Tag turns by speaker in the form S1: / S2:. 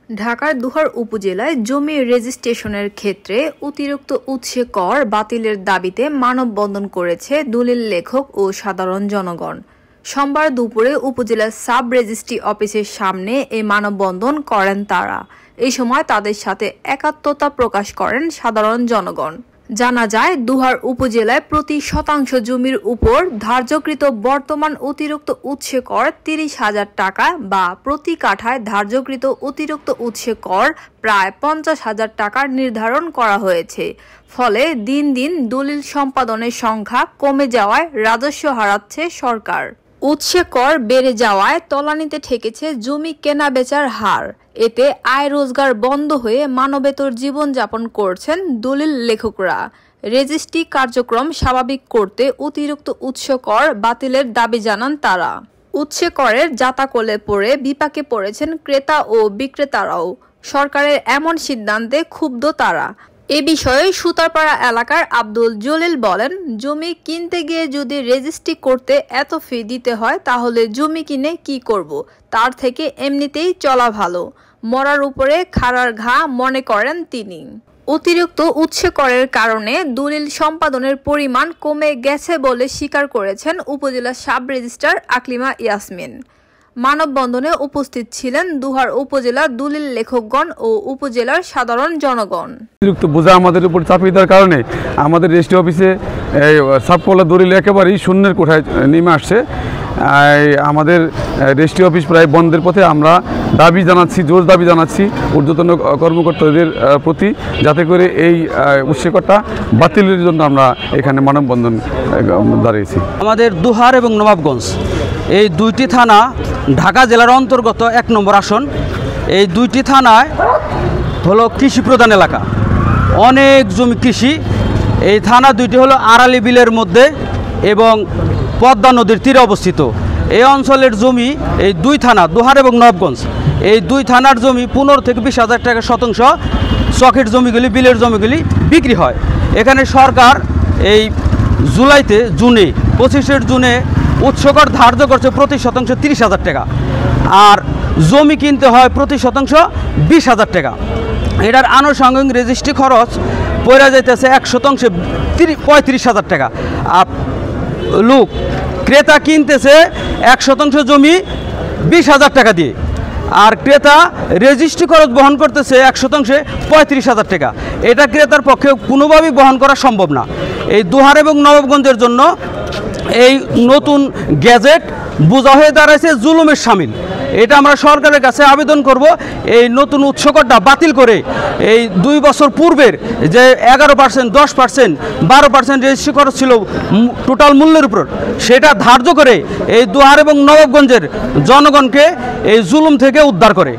S1: ঢাকার দুহার উপজেলায় জমি রেজিস্ট্রেশনের ক্ষেত্রে অতিরিক্ত উৎসে কর বাতিলের দাবিতে মানববন্ধন করেছে দলিল লেখক ও সাধারণ জনগণ। সোমবার দুপুরে উপজেলার সাব রেজিস্ট্রি অফিসের সামনে এই মানববন্ধন করেন তারা। এই সময় তাদের সাথে একাত্মতা প্রকাশ করেন সাধারণ জনগণ। জানা যায়, দুহার উপজেলায় প্রতি শতাংশ জমির উপর ধার্যকৃত বর্তমান অতিরিক্ত উৎসে কর ৩০,০০০ টাকা বা প্রতি কাঠায় ধার্যকৃত অতিরিক্ত উৎসে কর প্রায় ৫০,০০০ টাকার নির্ধারণ করা হয়েছে। ফলে দিন দিন দলিল সম্পাদনের সংখ্যা কমে যাওয়ায় রাজস্ব হারাচ্ছে সরকার। উৎসে কর বেড়ে যাওয়ায় তলানিতে ঠেকেছে জমি কেনা বেচার হার। এতে আয় রোজগার বন্ধ হয়ে মানবেতর জীবনযাপন করছেন দলিল লেখকরা। রেজিস্ট্রি কার্যক্রম স্বাভাবিক করতে অতিরিক্ত উৎসে কর বাতিলের দাবি জানান তারা। উৎসে করের জাতাকলে পড়ে বিপাকে পড়েছেন ক্রেতা ও বিক্রেতারাও। সরকারের এমন সিদ্ধান্তে ক্ষুব্ধ তারা। এ বিষয়ে সুতারপাড়া এলাকার আব্দুল জলিল বলেন, জমি কিনতে গিয়ে যদি রেজিস্ট্রি করতে এত ফি দিতে হয় তাহলে জমি কিনে কি করব, তার থেকে এমনিতেই চলা ভালো। মরার উপরে খাড়ার ঘা মনে করেন তিনি। অতিরিক্ত উৎসে করের কারণে দলিল সম্পাদনের পরিমাণ কমে গেছে বলে স্বীকার করেছেন উপজেলা সাব রেজিস্ট্রার আকলিমা ইয়াসমিন। মানববন্ধনে উপস্থিত ছিলেন দুহার উপজেলা দলিল লেখকগণ ও উপজেলার সাধারণ জনগণ।
S2: অতিরিক্ত বোঝা আমাদের উপর চাপিয়ে দেওয়ার কারণে আমাদের রেজিস্ট্রি অফিসে সাবকলা দলিল একেবারেই শূন্যের কোঠায় নেমে আসছে। আমাদের রেজিস্ট্রি অফিস প্রায় বন্ধের পথে। আমরা দাবি জানাচ্ছি, জোর দাবি জানাচ্ছি ঊর্ধ্বতন কর্মকর্তাদের প্রতি, যাতে করে এই উৎসে করটা বাতিলের জন্য আমরা এখানে মানববন্ধন দাঁড়িয়েছি।
S3: আমাদের দুহার এবং নবাবগঞ্জ এই দুইটি থানা ঢাকা জেলার অন্তর্গত ১ নম্বর আসন। এই দুইটি থানায় হলো কৃষি প্রধান এলাকা, অনেক জমি কৃষি। এই থানা দুইটি হলো আড়ালি বিলের মধ্যে এবং পদ্মা নদীর তীরে অবস্থিত। এই অঞ্চলের জমি এই দুই থানা দুহার এবং নবাবগঞ্জ, এই দুই থানার জমি ১৫ থেকে ২০,০০০ টাকা শতাংশ চকের জমিগুলি, বিলের জমিগুলি বিক্রি হয়। এখানে সরকার এই জুনে ২৫ জুনে উৎসে কর ধার্য করছে প্রতি শতাংশ ৩০,০০০ টাকা, আর জমি কিনতে হয় প্রতি শতাংশ ২০,০০০ টাকা। এটার আনুষঙ্গিক রেজিস্ট্রি খরচ পড়ে যাইতেছে ১ শতাংশে ৩৫,০০০ টাকা। আর ক্রেতা কিনতেছে ১ শতাংশ জমি ২০,০০০ টাকা দিয়ে, আর ক্রেতা রেজিস্ট্রি খরচ বহন করতেছে ১ শতাংশে ৩৫,০০০ টাকা। এটা ক্রেতার পক্ষে কোনোভাবেই বহন করা সম্ভব না। এই দুহার এবং নবাবগঞ্জের জন্য এই নতুন গ্যাজেট বোঝা হয়ে দাঁড়াইছে, জুলুমের শামিল। এটা আমরা সরকারের কাছে আবেদন করব, এই নতুন উৎসে করটা বাতিল করে এই ২ বছর পূর্বের যে ১১%, ১০%, ১২% রেজিস্ট্রি খরচ ছিল টোটাল মূল্যের উপর, সেটা ধার্য করে এই দুহার এবং নবাবগঞ্জের জনগণকে এই জুলুম থেকে উদ্ধার করে।